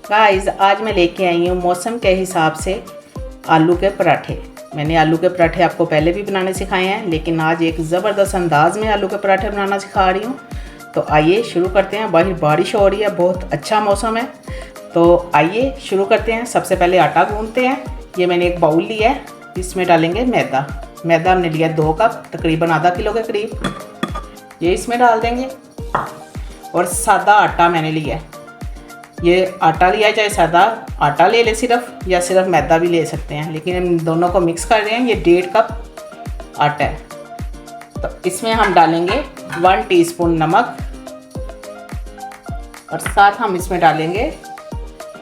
Guys, आज मैं लेके आई हूँ मौसम के हिसाब से आलू के पराठे। मैंने आलू के पराठे आपको पहले भी बनाने सिखाए हैं, लेकिन आज एक ज़बरदस्त अंदाज में आलू के पराठे बनाना सिखा रही हूँ। तो आइए शुरू करते हैं। बाहर बारिश हो रही है, बहुत अच्छा मौसम है। तो आइए शुरू करते हैं। सबसे पहले आटा गूंथते हैं। ये मैंने एक बाउल लिया है, इसमें डालेंगे मैदा। मैदा हमने लिया 2 कप, तकरीबन आधा किलो के करीब। ये इसमें डाल देंगे। और सादा आटा मैंने लिया है। ये आटा लिया, चाहे सादा आटा ले सिर्फ, या सिर्फ मैदा भी ले सकते हैं, लेकिन हम दोनों को मिक्स कर रहे हैं। ये 1.5 कप आटा है। तो इसमें हम डालेंगे 1 टीस्पून नमक, और साथ हम इसमें डालेंगे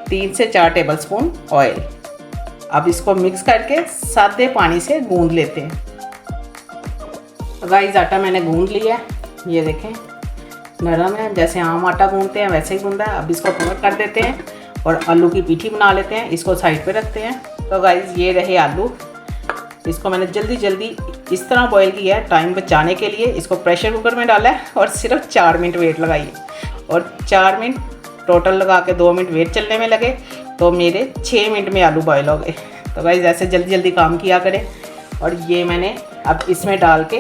3 से 4 टेबलस्पून ऑयल। अब इसको मिक्स करके सादे पानी से गूंद लेते हैं। गाइस, आटा मैंने गूंद लिया है, ये देखें नरम है, जैसे आम आटा गूंदते हैं वैसे ही गूंदा है। अब इसको कवर कर देते हैं और आलू की पीठी बना लेते हैं। इसको साइड पे रखते हैं। तो गाइस, ये रहे आलू। इसको मैंने जल्दी इस तरह बॉईल किया है टाइम बचाने के लिए। इसको प्रेशर कुकर में डाला है और सिर्फ 4 मिनट वेट लगाइए। और 4 मिनट टोटल लगा के 2 मिनट वेट चलने में लगे, तो मेरे 6 मिनट में आलू बॉयल हो गए। तो गाइस, ऐसे जल्दी काम किया करें। और ये मैंने अब इसमें डाल के,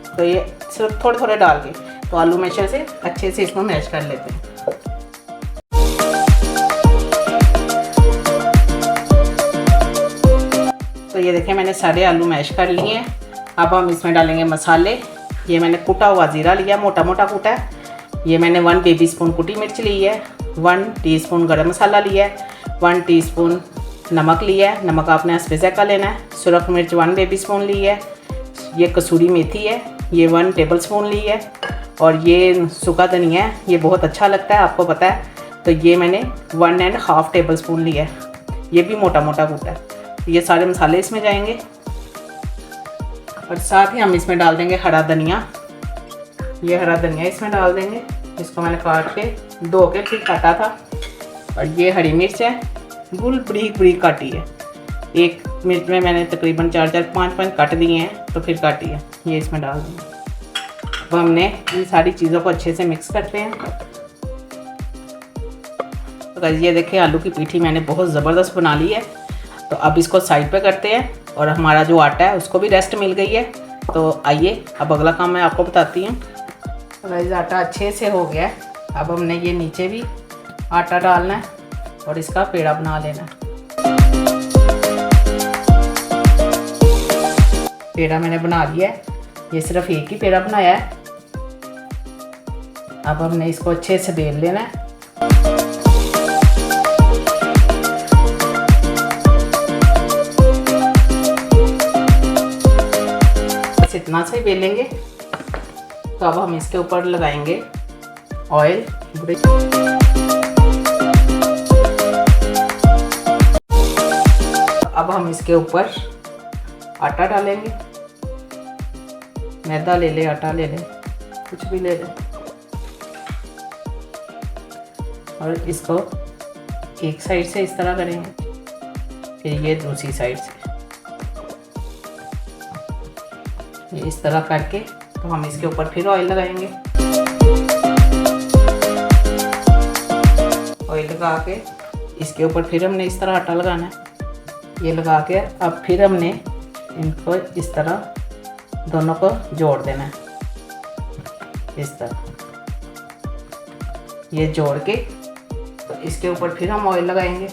तो ये सिर्फ थोड़े डाल के, तो आलू मैशर से अच्छे से इसको मैश कर लेते हैं। तो ये देखें, मैंने सारे आलू मैश कर लिए हैं। अब हम इसमें डालेंगे मसाले। ये मैंने कुटा हुआ ज़ीरा लिया, मोटा कुटा है। ये मैंने 1 बेबी स्पून कुटी मिर्च ली है, 1 टीस्पून गरम मसाला लिया है, 1 टीस्पून नमक लिया है। नमक आपने स्पेशल का लेना है। सुरख मिर्च 1 बेबी स्पून ली है। ये कसूरी मेथी है, ये 1 टेबल स्पून ली है। और ये सूखा धनिया है, ये बहुत अच्छा लगता है, आपको पता है। तो ये मैंने 1.5 टेबल स्पून लिया है, ये भी मोटा कूटा है। तो ये सारे मसाले इसमें जाएंगे। और साथ ही हम इसमें डाल देंगे हरा धनिया। ये हरा धनिया इसमें डाल देंगे। इसको मैंने काट के धो के फिर काटा था। और ये हरी मिर्च है, बारीक काटी है। एक मिर्च में मैंने तकरीबन 4 5 काट दिए हैं, तो फिर काटी है। ये इसमें डाल देंगे। अब हमने इन सारी चीज़ों को अच्छे से मिक्स करते हैं। तो ये देखिए, आलू की पीठी मैंने बहुत ज़बरदस्त बना ली है। तो अब इसको साइड पे करते हैं। और हमारा जो आटा है उसको भी रेस्ट मिल गई है। तो आइए अब अगला काम मैं आपको बताती हूँ। तो आटा अच्छे से हो गया है। अब हमने ये नीचे भी आटा डालना है और इसका पेड़ा बना लेना है। पेड़ा मैंने बना लिया है। ये सिर्फ एक ही पेड़ा बनाया है। अब हमने इसको अच्छे से बेल लेना है। बस इतना सा ही बेलेंगे। तो अब हम इसके ऊपर लगाएंगे ऑयल। अब हम इसके ऊपर आटा डालेंगे। मैदा ले ले, आटा ले ले, कुछ भी ले ले। और इसको एक साइड से इस तरह करेंगे, फिर ये दूसरी साइड से ये इस तरह करके। तो हम इसके ऊपर फिर ऑयल लगाएंगे। ऑयल लगा के इसके ऊपर फिर हमने इस तरह आटा लगाना है। ये लगा के अब फिर हमने इनको इस तरह दोनों को जोड़ देना है, इस तरह ये जोड़ के। तो इसके ऊपर फिर हम ऑयल लगाएंगे।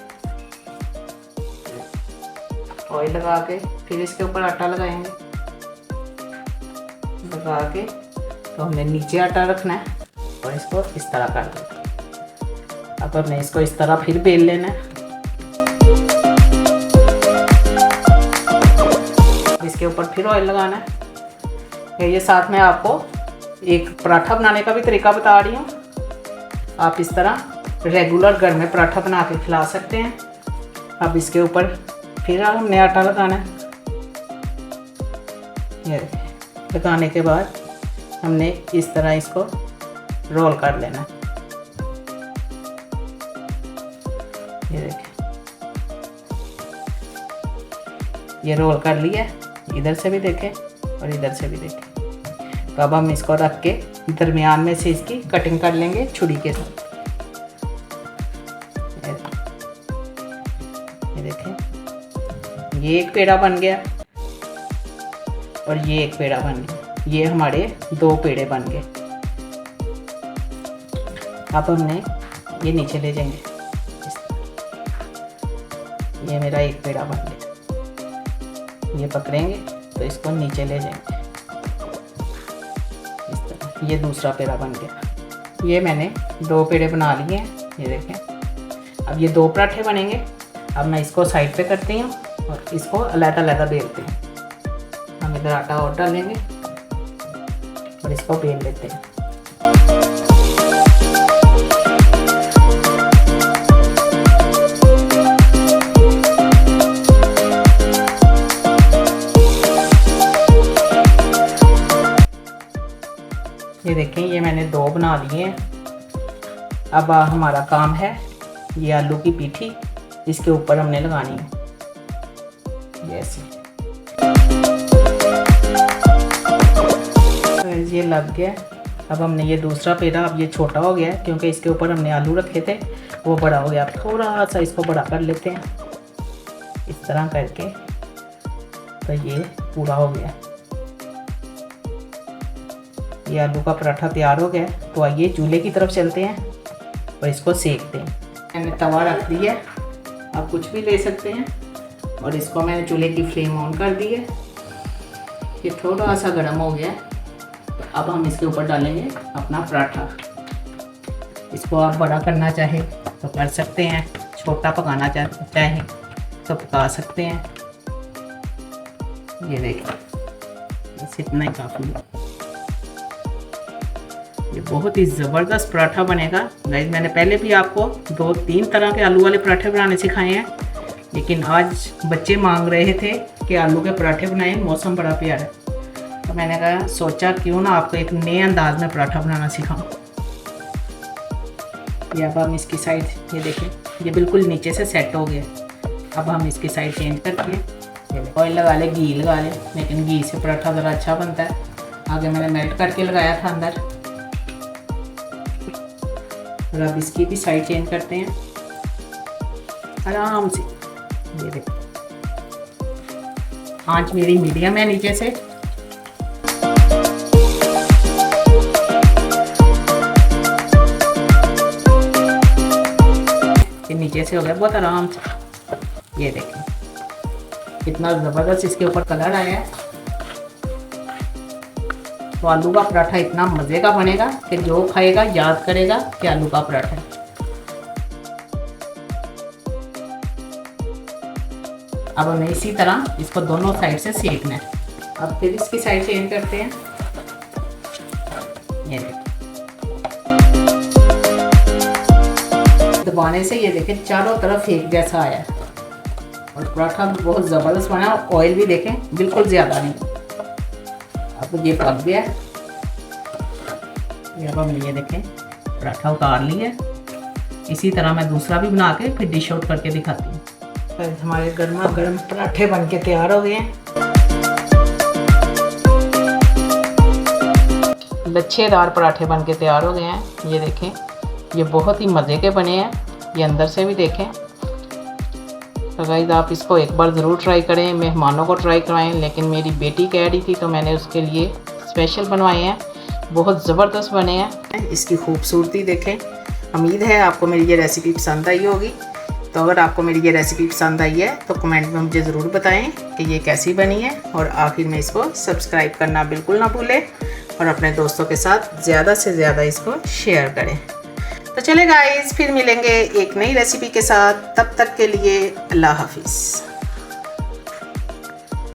ऑयल लगा के फिर इसके ऊपर आटा लगाएंगे। लगा के तो हमने नीचे आटा रखना है और इसको इस तरह कर देना। अब हमने इसको इस तरह फिर बेल लेना है। इसके ऊपर फिर ऑयल लगाना है। ये साथ में आपको एक पराठा बनाने का भी तरीका बता रही हूँ। आप इस तरह रेगुलर घर में पराठा बना के खिला सकते हैं। अब इसके ऊपर फिर हमने आटा लगाना है। ये लगाने के बाद हमने इस तरह इसको रोल कर लेना है। ये देखिए, ये रोल कर लिया। इधर से भी देखें और इधर से भी देखें। तो अब हम इसको रख के दरमियान में से इसकी कटिंग कर लेंगे छुरी के साथ। ये एक पेड़ा बन गया और ये एक पेड़ा बन गया। ये हमारे 2 पेड़े बन गए। अब हमने ये नीचे ले जाएंगे। ये मेरा एक पेड़ा बन गया। ये पकड़ेंगे तो इसको नीचे ले जाएंगे इस तरह। ये दूसरा पेड़ा बन गया। ये मैंने 2 पेड़े बना लिए हैं, ये देखें। अब ये 2 पराठे बनेंगे। अब मैं इसको साइड पे करती हूँ और इसको अलग-अलग बेलते हैं। हम इधर आटा और डालेंगे और इसको बेल लेते हैं। ये देखें, ये मैंने 2 बना लिए हैं। अब हमारा काम है ये आलू की पीठी इसके ऊपर हमने लगानी है, जैसे ये लग गया। अब हमने ये दूसरा पेड़ा, अब ये छोटा हो गया क्योंकि इसके ऊपर हमने आलू रखे थे, वो बड़ा हो गया। अब थोड़ा सा इसको बड़ा कर लेते हैं इस तरह करके, तो ये पूरा हो गया। ये आलू का पराठा तैयार हो गया। तो आइए चूल्हे की तरफ चलते हैं और इसको सेकते हैं। मैंने तवा रख दिया, आप कुछ भी ले सकते हैं। और इसको मैंने चूल्हे की फ्लेम ऑन कर दी है। ये थोड़ा सा गर्म हो गया। तो अब हम इसके ऊपर डालेंगे अपना पराठा। इसको आप बड़ा करना चाहे तो कर सकते हैं, छोटा पकाना चाहे तो पका सकते हैं। ये देखिए, बस इतना ही काफ़ी है। ये बहुत ही ज़बरदस्त पराठा बनेगा गाइस। मैंने पहले भी आपको 2-3 तरह के आलू वाले पराठे बनाने सिखाए हैं, लेकिन आज बच्चे मांग रहे थे कि आलू के पराठे बनाएं, मौसम बड़ा प्यारा है। तो मैंने कहा सोचा क्यों ना आपको एक नए अंदाज में पराठा बनाना सिखाऊं। ये अब हम इसकी साइड, ये देखें, ये बिल्कुल नीचे से सेट हो गया। अब हम इसकी साइड चेंज करके ऑयल लगा ले, घी लगा ले, लेकिन घी से पराठा ज़रा अच्छा बनता है। आगे मैंने मेल्ट करके लगाया था अंदर। और अब इसकी भी साइड चेंज करते हैं आराम से। ये देखो, आंच मेरी मीडियम है नीचे से। ये नीचे से हो गया बहुत आराम से। ये देखें कितना ज़बरदस्त इसके ऊपर कलर आया है। तो आलू का पराठा इतना मज़े का बनेगा कि जो खाएगा याद करेगा कि आलू का पराठा है। अब हमें इसी तरह इसको दोनों साइड से सेकना है। अब फिर इसकी साइड चेंज करते हैं। ये देखिए, दबाने से ये देखें चारों तरफ एक जैसा आया और पराठा भी बहुत ज़बरदस्त बना। ऑयल भी देखें बिल्कुल ज़्यादा नहीं। अब ये पक गया। अब हमने ये देखें पराठा उतार लिया। इसी तरह मैं दूसरा भी बना के फिर डिश आउट करके दिखाती हूँ। तो हमारे गर्मा गर्म पराठे बन के तैयार हो गए हैं। लच्छेदार पराठे बन के तैयार हो गए हैं। ये देखें, ये बहुत ही मज़े के बने हैं। ये अंदर से भी देखें। तो गाइस आप इसको एक बार ज़रूर ट्राई करें, मेहमानों को ट्राई कराएं। लेकिन मेरी बेटी कह रही थी तो मैंने उसके लिए स्पेशल बनवाए हैं। बहुत ज़बरदस्त बने हैं। इसकी खूबसूरती देखें। उम्मीद है आपको मेरी ये रेसिपी पसंद आई होगी। तो अगर आपको मेरी ये रेसिपी पसंद आई है तो कमेंट में मुझे ज़रूर बताएं कि ये कैसी बनी है। और आखिर में इसको सब्सक्राइब करना बिल्कुल ना भूलें और अपने दोस्तों के साथ ज़्यादा से ज़्यादा इसको शेयर करें। तो चले गाइस, फिर मिलेंगे एक नई रेसिपी के साथ। तब तक के लिए अल्लाह हाफिज़।